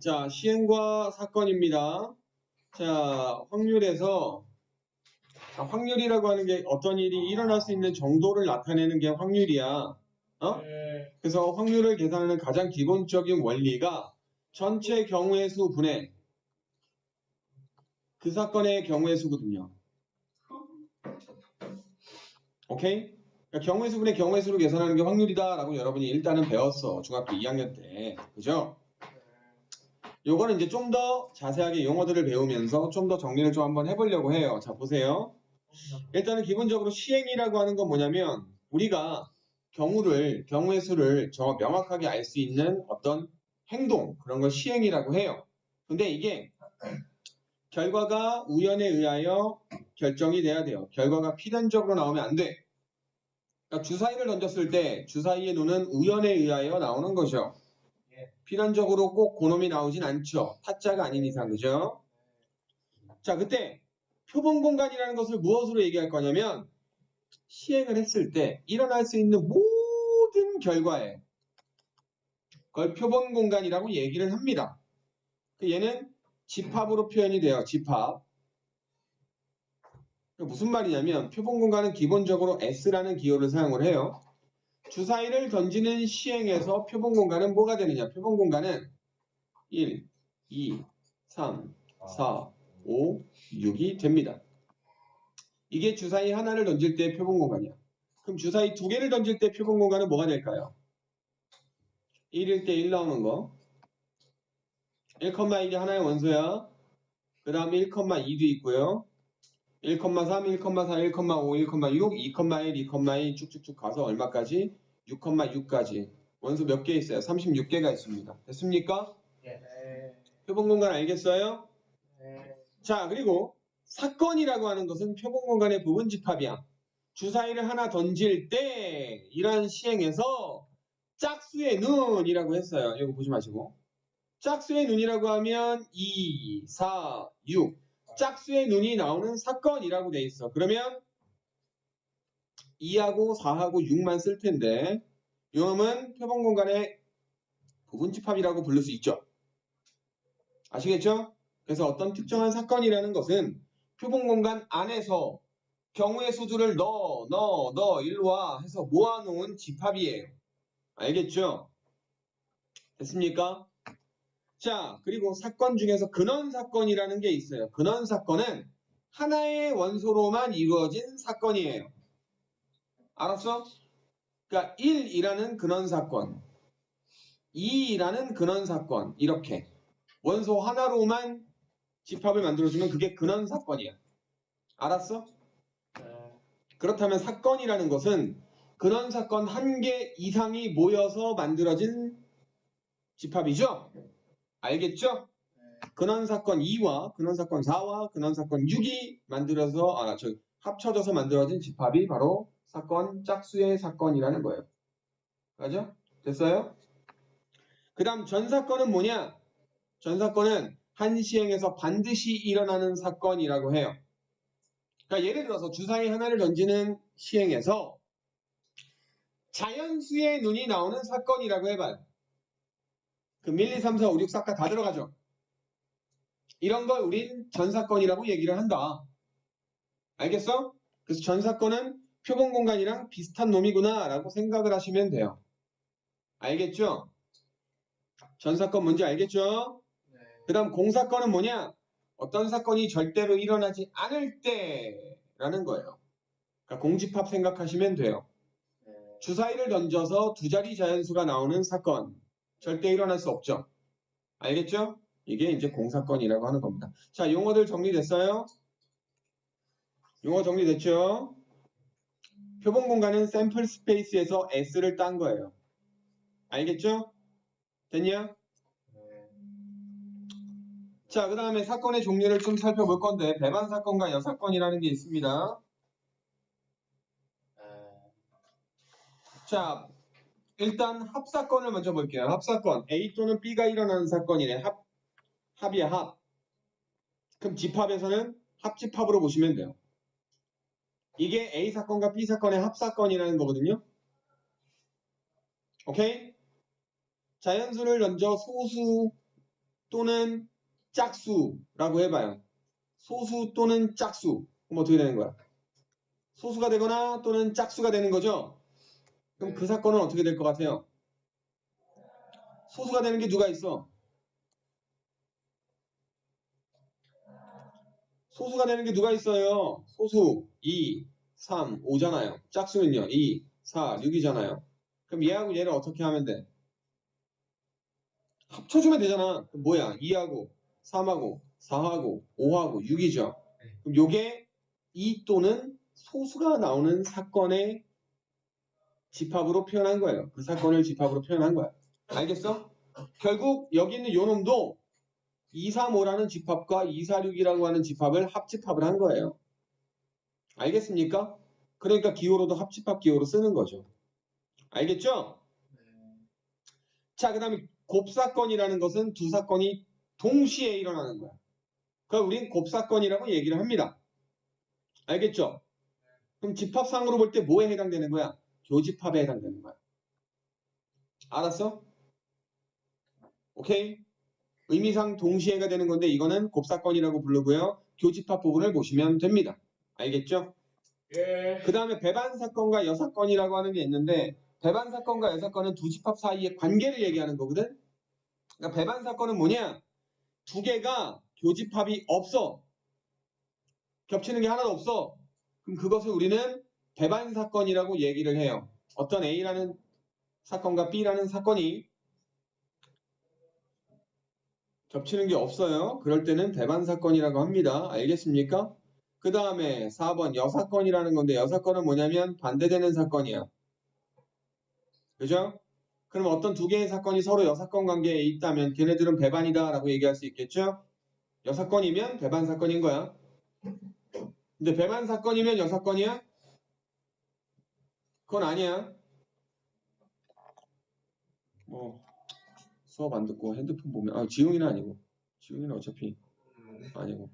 자, 시행과 사건입니다. 자, 확률에서 확률이라고 하는 게 어떤 일이 일어날 수 있는 정도를 나타내는 게 확률이야. 어? 그래서 확률을 계산하는 가장 기본적인 원리가 전체 경우의 수 분의 그 사건의 경우의 수거든요. 오케이? 그러니까 경우의 수분의 경우의 수를 계산하는 게 확률이다라고 여러분이 일단은 배웠어. 중학교 2학년 때. 그죠? 요거는 이제 좀 더 자세하게 용어들을 배우면서 좀 더 정리를 좀 한번 해보려고 해요. 자, 보세요. 일단은 기본적으로 시행이라고 하는 건 뭐냐면 우리가 경우의 수를 명확하게 알 수 있는 어떤 행동, 그런 걸 시행이라고 해요. 근데 이게 결과가 우연에 의하여 결정이 돼야 돼요. 결과가 필연적으로 나오면 안 돼. 그러니까 주사위를 던졌을 때 주사위의 눈은 우연에 의하여 나오는 거죠. 필연적으로 꼭 그놈이 나오진 않죠. 타짜가 아닌 이상, 그죠? 자, 그때 표본 공간이라는 것을 무엇으로 얘기할 거냐면 시행을 했을 때 일어날 수 있는 모든 결과에 그걸 표본 공간이라고 얘기를 합니다. 얘는 집합으로 표현이 돼요. 집합. 무슨 말이냐면 표본 공간은 기본적으로 S라는 기호를 사용을 해요. 주사위를 던지는 시행에서 표본 공간은 뭐가 되느냐? 표본 공간은 1, 2, 3, 4, 5, 6이 됩니다. 이게 주사위 하나를 던질 때 표본 공간이야. 그럼 주사위 두 개를 던질 때 표본 공간은 뭐가 될까요? 1일 때 1 나오는 거. 1,1이 하나의 원소야. 그 다음에 1,2도 있고요. 1,3, 1,4, 1,5, 1,6, 2,1, 2,2 쭉쭉쭉 가서 얼마까지? 6,6까지. 원소 몇 개 있어요? 36개가 있습니다. 됐습니까? 네. 표본 공간 알겠어요? 네. 자, 그리고 사건이라고 하는 것은 표본 공간의 부분 집합이야. 주사위를 하나 던질 때 이런 시행에서 짝수의 눈이라고 했어요. 이거 보지 마시고. 짝수의 눈이라고 하면 2, 4, 6. 짝수의 눈이 나오는 사건이라고 돼 있어. 그러면 2하고 4하고 6만 쓸 텐데 이놈은 표본 공간의 부분 집합이라고 부를 수 있죠. 아시겠죠? 그래서 어떤 특정한 사건이라는 것은 표본 공간 안에서 경우의 수들을 넣어 일로 와 해서 모아놓은 집합이에요. 알겠죠? 됐습니까? 자, 그리고 사건 중에서 근원사건이라는 게 있어요. 근원사건은 하나의 원소로만 이루어진 사건이에요. 알았어? 그러니까 1이라는 근원사건, 2라는 근원사건, 이렇게 원소 하나로만 집합을 만들어주면 그게 근원사건이야. 알았어? 그렇다면 사건이라는 것은 근원사건 한 개 이상이 모여서 만들어진 집합이죠? 알겠죠? 근원사건 2와 근원사건 4와 근원사건 6이 합쳐져서 만들어진 집합이 바로 사건 짝수의 사건이라는 거예요. 맞죠? 됐어요? 그 다음 전사건은 뭐냐? 전사건은 한 시행에서 반드시 일어나는 사건이라고 해요. 그러니까 예를 들어서 주사위 하나를 던지는 시행에서 자연수의 눈이 나오는 사건이라고 해봐요. 그럼 1, 2, 3, 4, 5, 6, 4가 다 들어가죠. 이런 걸 우린 전사건이라고 얘기를 한다. 알겠어? 그래서 전사건은 표본 공간이랑 비슷한 놈이구나 라고 생각을 하시면 돼요. 알겠죠? 전사건 뭔지 알겠죠? 네. 그 다음 공사건은 뭐냐? 어떤 사건이 절대로 일어나지 않을 때라는 거예요. 그러니까 공집합 생각하시면 돼요. 네. 주사위를 던져서 두 자리 자연수가 나오는 사건. 절대 일어날 수 없죠. 알겠죠? 이게 이제 공사건이라고 하는 겁니다. 자, 용어들 정리됐어요? 용어 정리됐죠? 표본 공간은 샘플 스페이스에서 S를 딴 거예요. 알겠죠? 됐냐? 자, 그 다음에 사건의 종류를 좀 살펴볼 건데 배반 사건과 여사건이라는 게 있습니다. 자, 일단 합사건을 먼저 볼게요. 합사건. A 또는 B가 일어나는 사건이래. 합이야, 합. 그럼 집합에서는 합집합으로 보시면 돼요. 이게 A 사건과 B 사건의 합사건이라는 거거든요. 오케이? 자연수를 던져 소수 또는 짝수라고 해봐요. 소수 또는 짝수. 그럼 어떻게 되는 거야? 소수가 되거나 또는 짝수가 되는 거죠? 그럼 그 사건은 어떻게 될 것 같아요? 소수가 되는 게 누가 있어? 소수가 되는 게 누가 있어요? 소수 2, 3, 5잖아요. 짝수는요. 2, 4, 6이잖아요. 그럼 얘하고 얘를 어떻게 하면 돼? 합쳐주면 되잖아. 그럼 뭐야? 2하고 3하고 4하고 5하고 6이죠. 그럼 요게 2 또는 소수가 나오는 사건의 집합으로 표현한 거예요. 그 사건을 집합으로 표현한 거야. 알겠어? 결국 여기 있는 요 놈도 235라는 집합과 246이라고 하는 집합을 합집합을 한 거예요. 알겠습니까? 그러니까 기호로도 합집합 기호로 쓰는 거죠. 알겠죠? 자, 그 다음에 곱사건이라는 것은 두 사건이 동시에 일어나는 거야. 그러니까 우린 곱사건이라고 얘기를 합니다. 알겠죠? 그럼 집합상으로 볼 때 뭐에 해당되는 거야? 교집합에 해당되는 거야. 알았어? 오케이? 의미상 동시에가 되는 건데 이거는 곱사건이라고 부르고요. 교집합 부분을 보시면 됩니다. 알겠죠? 예. 그 다음에 배반사건과 여사건이라고 하는 게 있는데 배반사건과 여사건은 두 집합 사이의 관계를 얘기하는 거거든. 그러니까 배반사건은 뭐냐? 두 개가 교집합이 없어. 겹치는 게 하나도 없어. 그럼 그것을 우리는 배반사건이라고 얘기를 해요. 어떤 A라는 사건과 B라는 사건이 겹치는 게 없어요. 그럴 때는 배반사건이라고 합니다. 알겠습니까? 그 다음에 4번 여사건이라는 건데 여사건은 뭐냐면 반대되는 사건이야. 그죠? 그럼 어떤 두 개의 사건이 서로 여사건 관계에 있다면 걔네들은 배반이다 라고 얘기할 수 있겠죠? 여사건이면 배반사건인 거야. 근데 배반사건이면 여사건이야? 그건 아니야. 뭐 수업 안 듣고 핸드폰 보면 지웅이는 아니고 지웅이는 어차피 아니고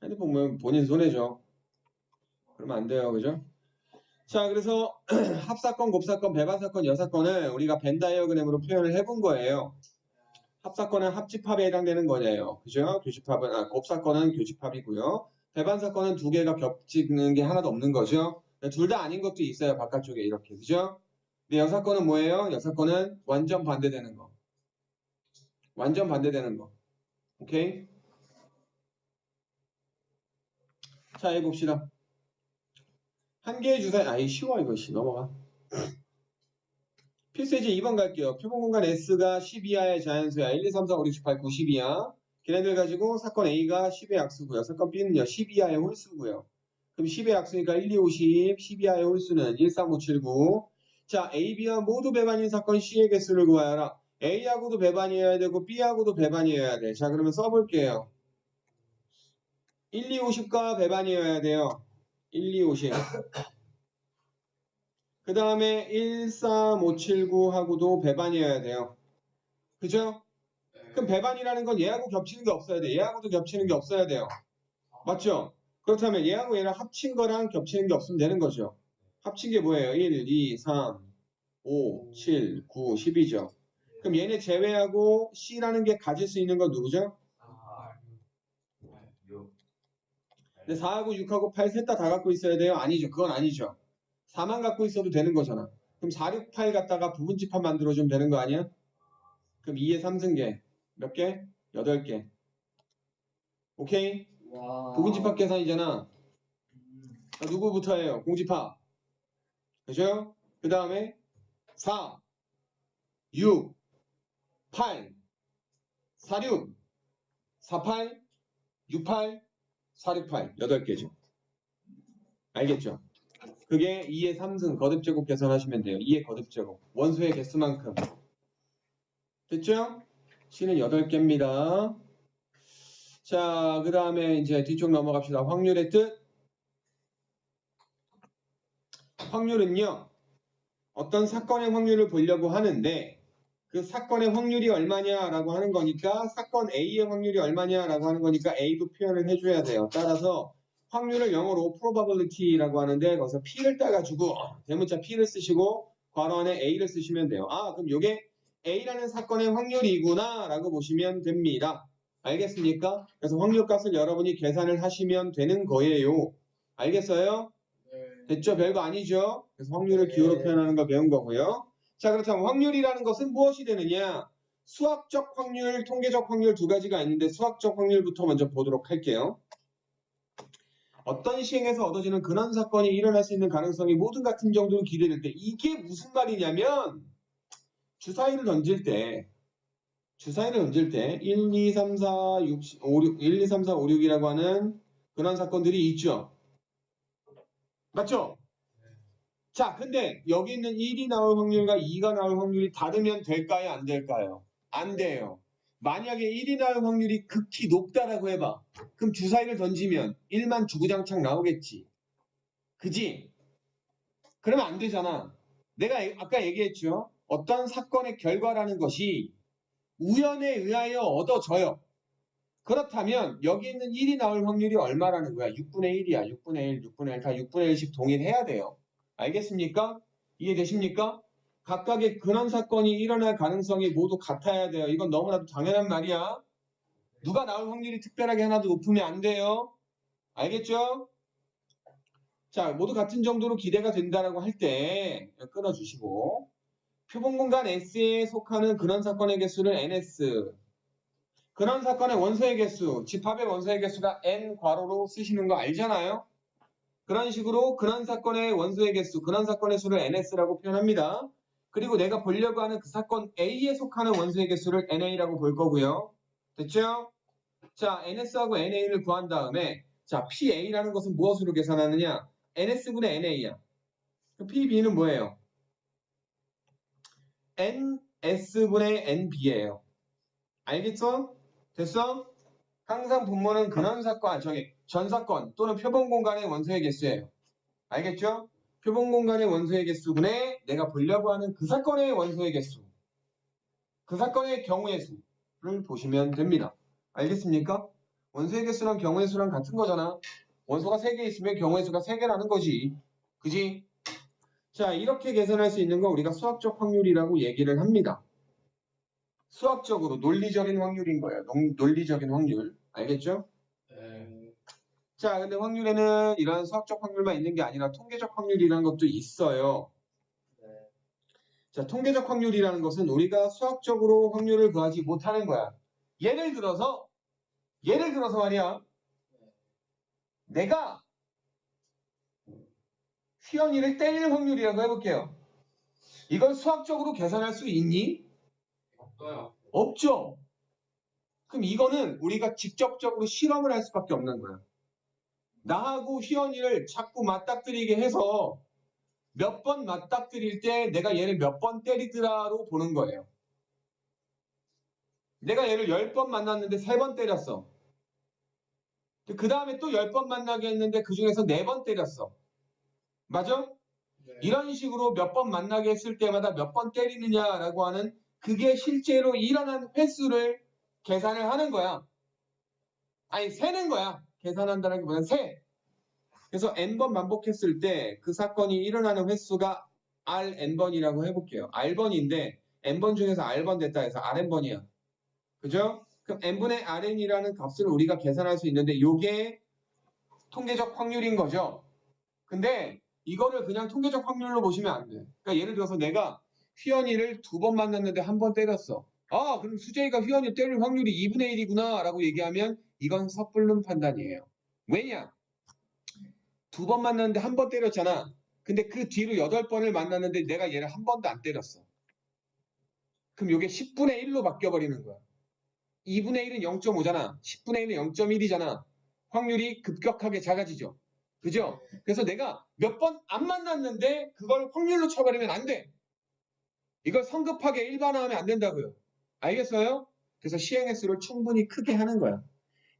핸드폰 보면 본인 손해죠. 그러면 안 돼요. 그죠? 자, 그래서 합사건, 곱사건, 배반사건, 여사건을 우리가 벤 다이어그램으로 표현을 해본 거예요. 합사건은 합집합에 해당되는 거예요. 그죠? 교집합은 곱사건은 교집합이고요. 배반사건은 두 개가 겹치는 게 하나도 없는 거죠. 둘 다 아닌 것도 있어요. 바깥쪽에 이렇게. 그죠? 근데 여사건은 뭐예요? 여사건은 완전 반대되는 거. 완전 반대되는 거. 오케이? 자, 해봅시다. 한 개의 주사위, 쉬워 이거, 넘어가. 필수예제 2번 갈게요. 표본 공간 S가 10 이하의 자연수야. 1, 2, 3, 4, 5, 6, 7, 8, 9, 10이야. 걔네들 가지고 사건 A가 10의 약수고요. 사건 B는요, 10 이하의 홀수고요. 그럼 10의 약수니까 1, 2, 5, 10 이하의 홀수는 1, 3, 5, 7, 9. 자, A, B와 모두 배반인 사건 C의 개수를 구하여라. A하고도 배반이어야 되고 B하고도 배반이어야 돼. 자, 그러면 써볼게요. 1, 2, 50과 배반이어야 돼요. 1, 2, 50. 그 다음에 1, 3, 5, 7, 9하고도 배반이어야 돼요. 그죠? 그럼 배반이라는 건 얘하고 겹치는 게 없어야 돼. 얘하고도 겹치는 게 없어야 돼요. 맞죠? 그렇다면 얘하고 얘랑 합친 거랑 겹치는 게 없으면 되는 거죠. 합친 게 뭐예요? 1, 2, 3, 5, 7, 9, 10이죠. 그럼 얘네 제외하고 C라는 게 가질 수 있는 건 누구죠? 근데 4하고 6하고 8 셋 다 갖고 있어야 돼요? 아니죠. 그건 아니죠. 4만 갖고 있어도 되는 거잖아. 그럼 4, 6, 8 갖다가 부분집합 만들어주면 되는 거 아니야? 그럼 2의 3승계. 몇 개? 8개. 오케이? 와. 부분집합 계산이잖아. 누구부터 해요? 공집합. 그죠? 그 다음에 4, 6, 8, 4, 6, 4, 8, 6, 8, 4, 6, 8. 8개죠. 알겠죠? 그게 2의 3승 거듭제곱 계산하시면 돼요. 2의 거듭제곱. 원소의 개수만큼. 됐죠? C는 8개입니다. 자, 그 다음에 이제 뒤쪽 넘어갑시다. 확률의 뜻. 확률은요, 어떤 사건의 확률을 보려고 하는데, 그 사건의 확률이 얼마냐라고 하는 거니까, 사건 A의 확률이 얼마냐라고 하는 거니까 A도 표현을 해줘야 돼요. 따라서 확률을 영어로 probability라고 하는데, 거기서 P를 따가지고, 대문자 P를 쓰시고, 괄호 안에 A를 쓰시면 돼요. 그럼 요게 A라는 사건의 확률이구나 라고 보시면 됩니다. 알겠습니까? 그래서 확률값을 여러분이 계산을 하시면 되는 거예요. 알겠어요? 됐죠? 별거 아니죠? 그래서 확률을 기호로 표현하는 거 배운 거고요. 자, 그렇다면 확률이라는 것은 무엇이 되느냐? 수학적 확률, 통계적 확률 두 가지가 있는데 수학적 확률부터 먼저 보도록 할게요. 어떤 시행에서 얻어지는 근원 사건이 일어날 수 있는 가능성이 모든 같은 정도로 기대될 때 이게 무슨 말이냐면 주사위를 던질 때 1, 2, 3, 4, 6, 5, 6, 1, 2, 3, 4, 5, 6이라고 하는 근원 사건들이 있죠. 맞죠? 자, 근데 여기 있는 1이 나올 확률과 2가 나올 확률이 다르면 될까요? 안 될까요? 안 돼요. 만약에 1이 나올 확률이 극히 높다라고 해봐. 그럼 주사위를 던지면 1만 주구장창 나오겠지. 그지? 그러면 안 되잖아. 내가 아까 얘기했죠. 어떤 사건의 결과라는 것이 우연에 의하여 얻어져요. 그렇다면 여기 있는 1이 나올 확률이 얼마라는 거야? 6분의 1이야. 6분의 1, 6분의 1, 다 6분의 1씩 동일해야 돼요. 알겠습니까? 이해되십니까? 각각의 근원 사건이 일어날 가능성이 모두 같아야 돼요. 이건 너무나도 당연한 말이야. 누가 나올 확률이 특별하게 하나도 높으면 안 돼요. 알겠죠? 자, 모두 같은 정도로 기대가 된다라고 할 때 끊어주시고 표본공간 S에 속하는 근원 사건의 개수를 NS 근원 사건의 원소의 개수, 집합의 원소의 개수가 n 괄호로 쓰시는 거 알잖아요? 그런 식으로 근원 사건의 원소의 개수, 근원 사건의 수를 ns라고 표현합니다. 그리고 내가 보려고 하는 그 사건 A에 속하는 원소의 개수를 NA라고 볼 거고요. 됐죠? 자, NS하고 NA를 구한 다음에 자, PA라는 것은 무엇으로 계산하느냐? NS분의 NA야. PB는 뭐예요? NS분의 NB예요. 알겠어? 됐어? 항상 분모는 근원사건, 전사건 또는 표본공간의 원소의 개수예요. 알겠죠? 표본공간의 원소의 개수분의 내가 보려고 하는 그 사건의 원소의 개수. 그 사건의 경우의 수를 보시면 됩니다. 알겠습니까? 원소의 개수랑 경우의 수랑 같은 거잖아. 원소가 3개 있으면 경우의 수가 3개라는 거지. 그지? 자, 이렇게 계산할 수 있는 거 우리가 수학적 확률이라고 얘기를 합니다. 수학적으로 논리적인 확률인 거예요. 논리적인 확률. 알겠죠? 자, 근데 확률에는 이런 수학적 확률만 있는 게 아니라 통계적 확률이라는 것도 있어요. 자, 통계적 확률이라는 것은 우리가 수학적으로 확률을 구하지 못하는 거야. 예를 들어서 말이야. 내가 휘연이를 때릴 확률이라고 해볼게요. 이건 수학적으로 계산할 수 있니? 없어요. 없죠. 그럼 이거는 우리가 직접적으로 실험을 할 수밖에 없는 거야. 나하고 휘연이를 자꾸 맞닥뜨리게 해서 몇 번 맞닥뜨릴 때 내가 얘를 몇 번 때리더라로 보는 거예요. 내가 얘를 10번 만났는데 3번 때렸어. 그 다음에 또 10번 만나게 했는데 그 중에서 4번 때렸어. 맞아? 네. 이런 식으로 몇 번 만나게 했을 때마다 몇 번 때리느냐라고 하는 그게 실제로 일어난 횟수를 계산을 하는 거야. 아니 세는 거야. 계산한다는 것보다는 세. 그래서 n번 반복했을 때 그 사건이 일어나는 횟수가 rn번이라고 해볼게요. r번인데 n번 중에서 r번 됐다 해서 rn번이야. 그죠? 그럼 n분의 rn이라는 값을 우리가 계산할 수 있는데 이게 통계적 확률인 거죠. 근데 이거를 그냥 통계적 확률로 보시면 안 돼. 그러니까 예를 들어서 내가 휘연이를 2번 만났는데 1번 때렸어. 아, 그럼 수재이가 휘연이 때릴 확률이 2분의 1이구나 라고 얘기하면 이건 섣불른 판단이에요. 왜냐? 2번 만났는데 1번 때렸잖아. 근데 그 뒤로 8번을 만났는데 내가 얘를 1번도 안 때렸어. 그럼 이게 10분의 1로 바뀌어버리는 거야. 2분의 1은 0.5잖아. 10분의 1은 0.1이잖아. 확률이 급격하게 작아지죠. 그죠? 그래서 내가 몇 번 안 만났는데 그걸 확률로 쳐버리면 안 돼. 이걸 성급하게 일반화하면 안 된다고요. 알겠어요? 그래서 시행 횟수를 충분히 크게 하는 거야.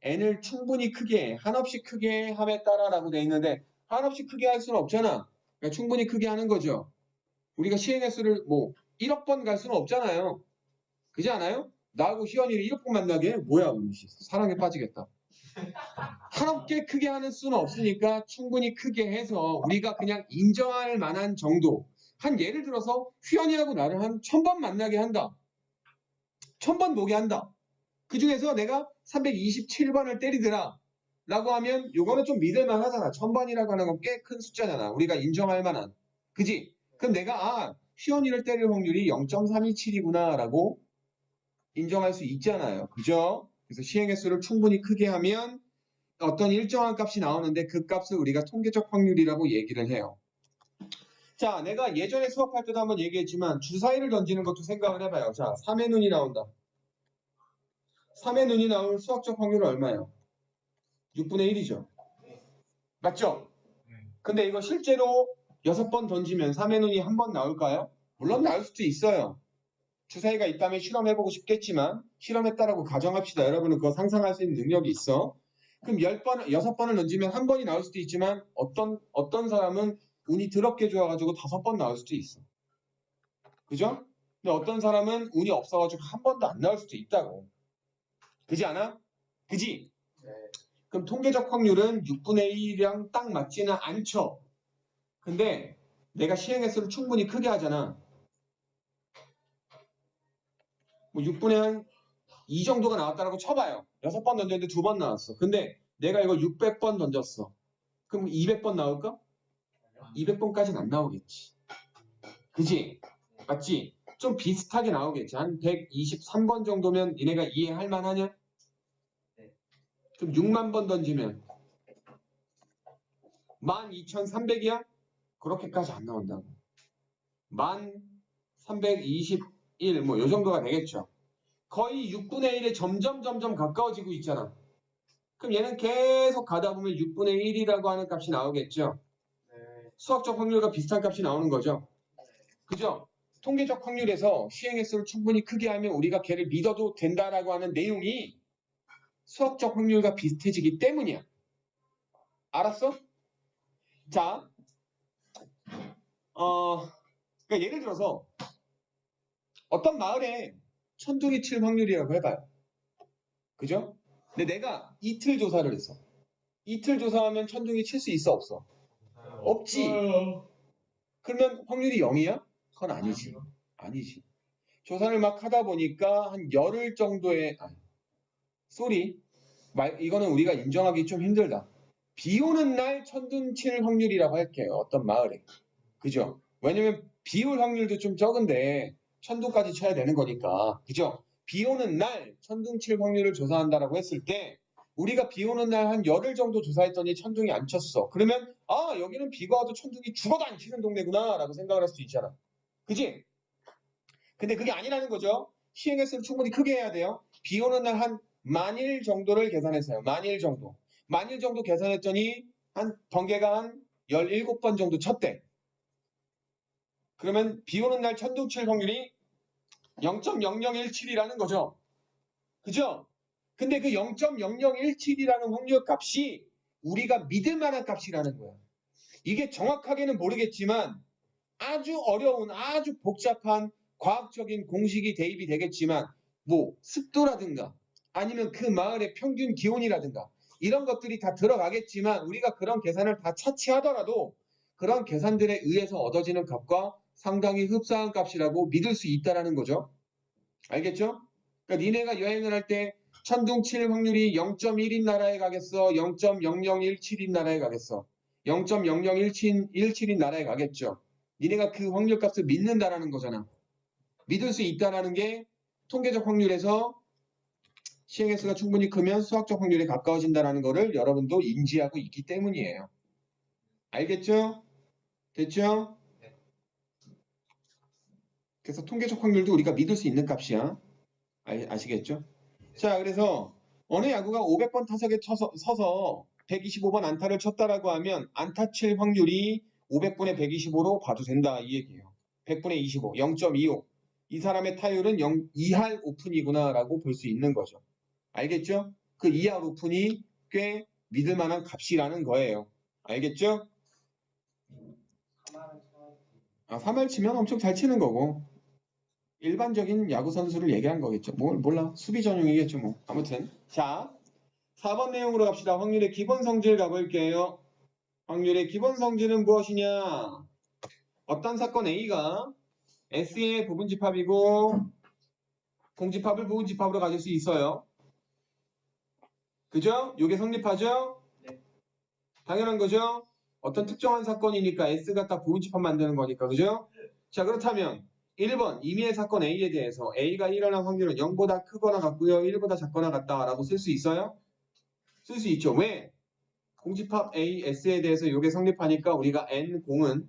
n을 충분히 크게, 한없이 크게 함에 따라라고 돼 있는데 한없이 크게 할 수는 없잖아. 그러니까 충분히 크게 하는 거죠. 우리가 시행 횟수를 뭐 1억 번 갈 수는 없잖아요. 그지 않아요? 나하고 희연이를 1억 번 만나게? 뭐야, 사랑에 빠지겠다. 한없게 크게 하는 수는 없으니까 충분히 크게 해서 우리가 그냥 인정할 만한 정도. 한 예를 들어서 휘연이하고 나를 한 1000번 만나게 한다. 1000번 보게 한다. 그 중에서 내가 327번을 때리더라. 라고 하면 요거는 좀 믿을만 하잖아. 1000번이라고 하는 건 꽤 큰 숫자잖아. 우리가 인정할 만한. 그지? 그럼 내가 시원이를 때릴 확률이 0.327이구나 라고 인정할 수 있잖아요. 그죠? 그래서 시행 횟수를 충분히 크게 하면 어떤 일정한 값이 나오는데 그 값을 우리가 통계적 확률이라고 얘기를 해요. 자, 내가 예전에 수업할 때도 한번 얘기했지만 주사위를 던지는 것도 생각을 해봐요. 자, 3의 눈이 나온다. 3의 눈이 나올 수학적 확률은 얼마예요? 6분의 1이죠. 맞죠? 근데 이거 실제로 6번 던지면 3의 눈이 한 번 나올까요? 물론 나올 수도 있어요. 주사위가 있다면 실험해보고 싶겠지만 실험했다라고 가정합시다. 여러분은 그거 상상할 수 있는 능력이 있어. 그럼 6번을 던지면 한 번이 나올 수도 있지만 어떤 사람은 운이 더럽게 좋아가지고 5번 나올 수도 있어. 그죠? 근데 어떤 사람은 운이 없어가지고 한 번도 안 나올 수도 있다고. 그지 않아? 그지? 네. 그럼 통계적 확률은 6분의 1이랑 딱 맞지는 않죠. 근데 내가 시행 횟수를 충분히 크게 하잖아. 뭐 6분의 한 2 정도가 나왔다라고 쳐봐요. 6번 던졌는데 2번 나왔어. 근데 내가 이거 600번 던졌어. 그럼 200번 나올까? 200번까지는 안 나오겠지. 그지? 맞지? 좀 비슷하게 나오겠지. 한 123번 정도면 니네가 이해할 만하냐? 그럼 6만 번 던지면 12,300이야? 그렇게까지 안 나온다고. 1321 뭐 요 정도가 되겠죠. 거의 6분의 1에 점점 가까워지고 있잖아. 그럼 얘는 계속 가다 보면 6분의 1이라고 하는 값이 나오겠죠. 수학적 확률과 비슷한 값이 나오는 거죠. 그죠? 통계적 확률에서 시행 횟수를 충분히 크게 하면 우리가 걔를 믿어도 된다라고 하는 내용이 수학적 확률과 비슷해지기 때문이야. 알았어? 자, 그러니까 예를 들어서 어떤 마을에 천둥이 칠 확률이라고 해봐요. 그죠? 근데 내가 이틀 조사를 했어. 이틀 조사하면 천둥이 칠 수 있어 없어? 없지. 그러면 확률이 0이야? 그건 아니지. 아니지. 조사를 막 하다 보니까 한 열흘 정도의 이거는 우리가 인정하기 좀 힘들다. 비 오는 날 천둥 칠 확률이라고 할게요. 어떤 마을에. 그죠? 왜냐면 비 올 확률도 좀 적은데 천둥까지 쳐야 되는 거니까. 그죠? 비 오는 날 천둥 칠 확률을 조사한다라고 했을 때 우리가 비 오는 날 한 열흘 정도 조사했더니 천둥이 안 쳤어. 그러면 여기는 비가 와도 천둥이 죽어도 안 치는 동네구나 라고 생각을 할 수 있잖아. 그지? 근데 그게 아니라는 거죠. 시행 횟수를 충분히 크게 해야 돼요. 비 오는 날 한 만일 정도를 계산했어요. 만일 정도. 만일 정도 계산했더니 한 번개가 한 17번 정도 쳤대. 그러면 비 오는 날 천둥 칠 확률이 0.0017이라는 거죠. 그죠? 근데 그 0.0017이라는 확률 값이 우리가 믿을 만한 값이라는 거야. 이게 정확하게는 모르겠지만 아주 어려운 아주 복잡한 과학적인 공식이 대입이 되겠지만 뭐 습도라든가 아니면 그 마을의 평균 기온이라든가 이런 것들이 다 들어가겠지만 우리가 그런 계산을 다 차치하더라도 그런 계산들에 의해서 얻어지는 값과 상당히 흡사한 값이라고 믿을 수 있다는 거죠. 알겠죠? 그러니까 니네가 여행을 할 때 천둥 칠 확률이 0.1인 나라에 가겠어? 0.0017인 나라에 가겠어? 0.0017인 나라에 가겠죠. 니네가 그 확률 값을 믿는다라는 거잖아. 믿을 수 있다라는 게 통계적 확률에서 시행 횟수가 충분히 크면 수학적 확률에 가까워진다는 거를 여러분도 인지하고 있기 때문이에요. 알겠죠? 됐죠? 그래서 통계적 확률도 우리가 믿을 수 있는 값이야. 아시겠죠? 자, 그래서 어느 야구가 500번 타석에 서서 125번 안타를 쳤다라고 하면 안타 칠 확률이 500분의 125로 봐도 된다 이 얘기예요. 100분의 25, 0.25. 이 사람의 타율은 2할 오픈이구나 라고 볼 수 있는 거죠. 알겠죠? 그 2할 오픈이 꽤 믿을 만한 값이라는 거예요. 알겠죠? 3할 치면 엄청 잘 치는 거고 일반적인 야구 선수를 얘기한 거겠죠. 몰라. 수비 전용이겠죠 뭐. 아무튼 자 4번 내용으로 갑시다. 확률의 기본 성질 가볼게요. 확률의 기본 성질은 무엇이냐? 어떤 사건 A가 S의 부분집합이고 공집합을 부분집합으로 가질 수 있어요. 그죠? 요게 성립하죠? 네. 당연한 거죠? 어떤 특정한 사건이니까 S가 딱 부분집합 만드는 거니까, 그죠? 자, 그렇다면 1번 임의의 사건 A에 대해서 A가 일어날 확률은 0보다 크거나 같고요. 1보다 작거나 같다라고 쓸 수 있어요? 쓸 수 있죠. 왜? 공집합 A, S에 대해서 이게 성립하니까 우리가 N0은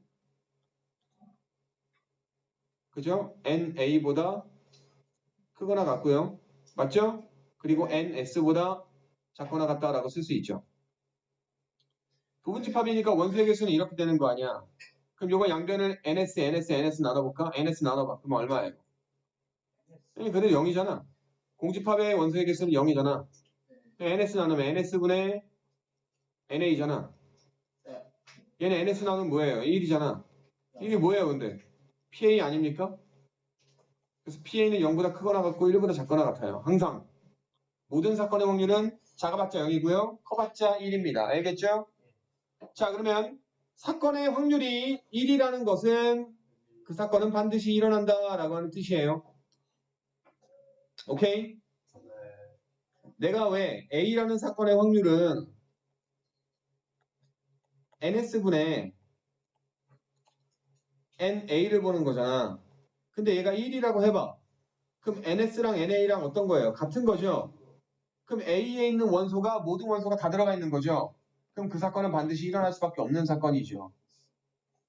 그죠? NA보다 크거나 같고요. 맞죠? 그리고 NS보다 작거나 같다라고 쓸 수 있죠. 부분집합이니까 원소의 개수는 이렇게 되는 거 아니야. 그럼 요거 양변을 NS 나눠볼까? NS 나눠봐. 그럼 얼마예요? 그대로 0이잖아. 공집합의 원소의 개수는 0이잖아. NS 나누면 NS분의 NA잖아. 얘는 NS 나누면 뭐예요? 1이잖아. 이게 뭐예요, 근데? PA 아닙니까? 그래서 PA는 0보다 크거나 같고 1보다 작거나 같아요. 항상. 모든 사건의 확률은 작아봤자 0이고요. 커봤자 1입니다. 알겠죠? 자, 그러면 사건의 확률이 1이라는 것은 그 사건은 반드시 일어난다라고 하는 뜻이에요. 오케이? 내가 왜 A라는 사건의 확률은 NS분의 NA를 보는 거잖아. 근데 얘가 1이라고 해봐. 그럼 NS랑 NA랑 어떤 거예요? 같은 거죠? 그럼 A에 있는 원소가 모든 원소가 다 들어가 있는 거죠? 그럼 그 사건은 반드시 일어날 수밖에 없는 사건이죠.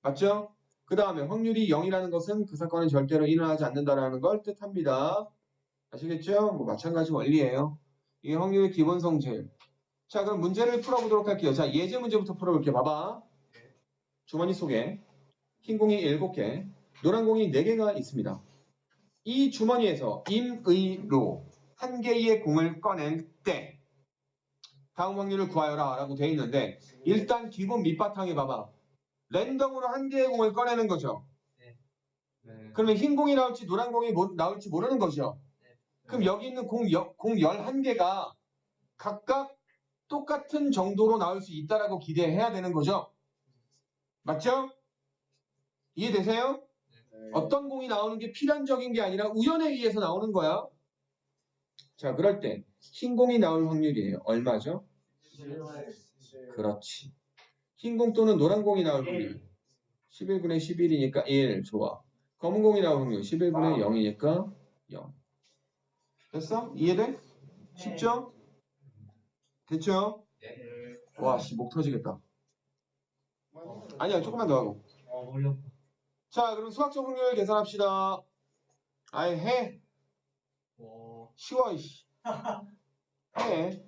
맞죠? 그 다음에 확률이 0이라는 것은 그 사건은 절대로 일어나지 않는다라는 걸 뜻합니다. 아시겠죠? 뭐 마찬가지 원리예요. 이게 확률의 기본 성질. 자, 그럼 문제를 풀어보도록 할게요. 자, 예제 문제부터 풀어볼게요. 봐봐. 주머니 속에 흰 공이 7개, 노란 공이 4개가 있습니다. 이 주머니에서 임의로 한 개의 공을 꺼낸 때 다음 확률을 구하여라 라고 돼 있는데 일단 기본 밑바탕에 봐봐. 랜덤으로 한 개의 공을 꺼내는 거죠. 그러면 흰 공이 나올지 노란 공이 나올지 모르는 거죠. 그럼 여기 있는 공 11개가 각각 똑같은 정도로 나올 수 있다라고 기대해야 되는 거죠. 맞죠? 이해되세요? 어떤 공이 나오는 게 필연적인 게 아니라 우연에 의해서 나오는 거야. 자, 그럴 때 흰 공이 나올 확률이에요. 얼마죠? 그렇지. 흰 공 또는 노란 공이 나올 확률. 11분의 11이니까 1. 좋아. 검은 공이 나올 확률. 11분의 0이니까 0. 됐어? 이해돼? 쉽죠? 됐죠? 와, 씨, 목 터지겠다. 아니야, 조금만 더 하고. 자, 그럼 수학적 확률 계산합시다. 아이, 해. 쉬워, 이씨. 해.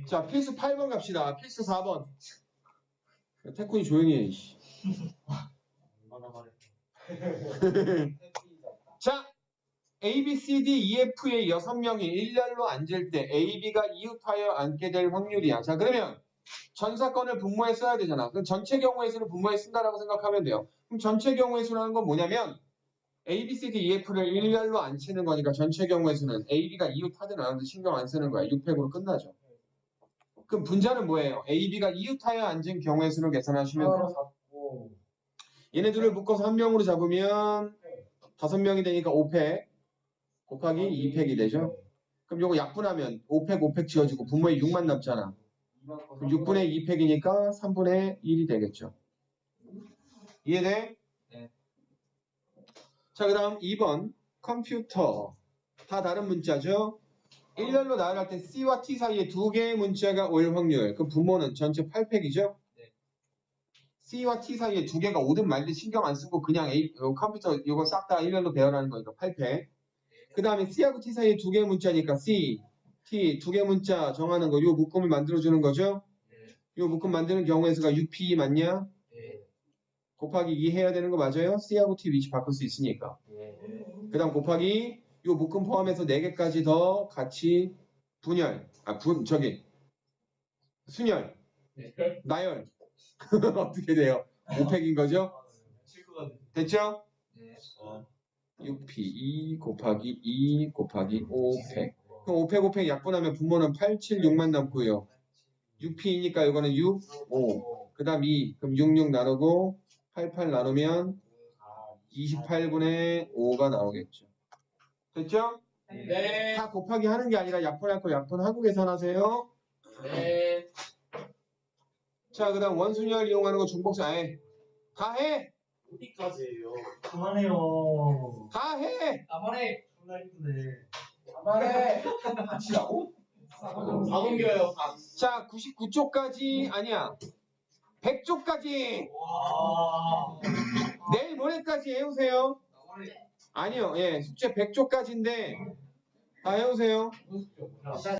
자, 필수 8번 갑시다. 필수 4번. 태쿤이 조용히 해, 이씨. 자, A, B, C, D, E, F의 6명이 일렬로 앉을 때 A, B가 이웃하여 앉게 될 확률이야. 자, 그러면 전 사건을 분모에 써야 되잖아. 그럼 전체 경우의 수를 분모에 쓴다라고 생각하면 돼요. 그럼 전체 경우의 수라는 건 뭐냐면 A, B, C, D, E, F를 일렬로 앉히는 거니까 전체 경우의 수는 A, B가 이웃하든 안 하든 신경 안 쓰는 거야. 600으로 끝나죠. 그럼 분자는 뭐예요? A, B가 이웃하여 앉은 경우의 수를 계산하시면 돼요. 얘네들을 묶어서 한 명으로 잡으면 5명이 되니까 5팩 곱하기 2팩이 되죠. 그럼 요거 약분하면 5팩 5팩 지어지고 분모에 6만 남잖아. 그럼 6분의 2팩이니까 3분의 1이 되겠죠. 이해돼? 네. 자, 그 다음 2번 컴퓨터. 다 다른 문자죠. 일렬로 나열할 때 C와 T 사이에 2개의 문자가 올 확률. 그럼 분모는 전체 8팩이죠. 네. C와 T 사이에 2개가 오든 말든 신경 안 쓰고 그냥 컴퓨터 이거 싹 다 일렬로 배열하는 거니까 8팩. 그 다음에 C하고 T 사이에 2개의 문자니까 C, T 2개 문자 정하는 거. 요 묶음을 만들어주는 거죠. 요 묶음 만드는 경우의 수가 6P 맞냐? 곱하기 2 해야 되는 거 맞아요? C하고 T 위치 바꿀 수 있으니까. 그 다음 곱하기 요 묶음 포함해서 4개까지 더 같이 분열. 순열. 나열. 어떻게 돼요? 5팩인 거죠? 됐죠? 6P 2 곱하기 2 곱하기 5팩. 그럼 5팩 5팩 약분하면 분모는 8, 7, 6만 남고요. 6P니까 이거는 6, 5. 그 다음 2. 그럼 6, 6 나누고 8, 8 나누면 28분의 5가 나오겠죠. 됐죠? 네. 다 곱하기 하는 게 아니라 약분할 거 약분하고 계산하세요. 네. 자, 그 다음 원순위를 이용하는 거 중복사 해. 다 해! 어디까지예요? 그만해요. 다 해! 나만해. 존나 힘드네. 나만해. 같이라고? 다 옮겨요. 자, 99쪽까지 아니야. 100쪽까지 와. 내일 모레까지 해오세요. 나만해. 아니요, 예, 숙제 100쪽까지인데 다 해오세요. 무슨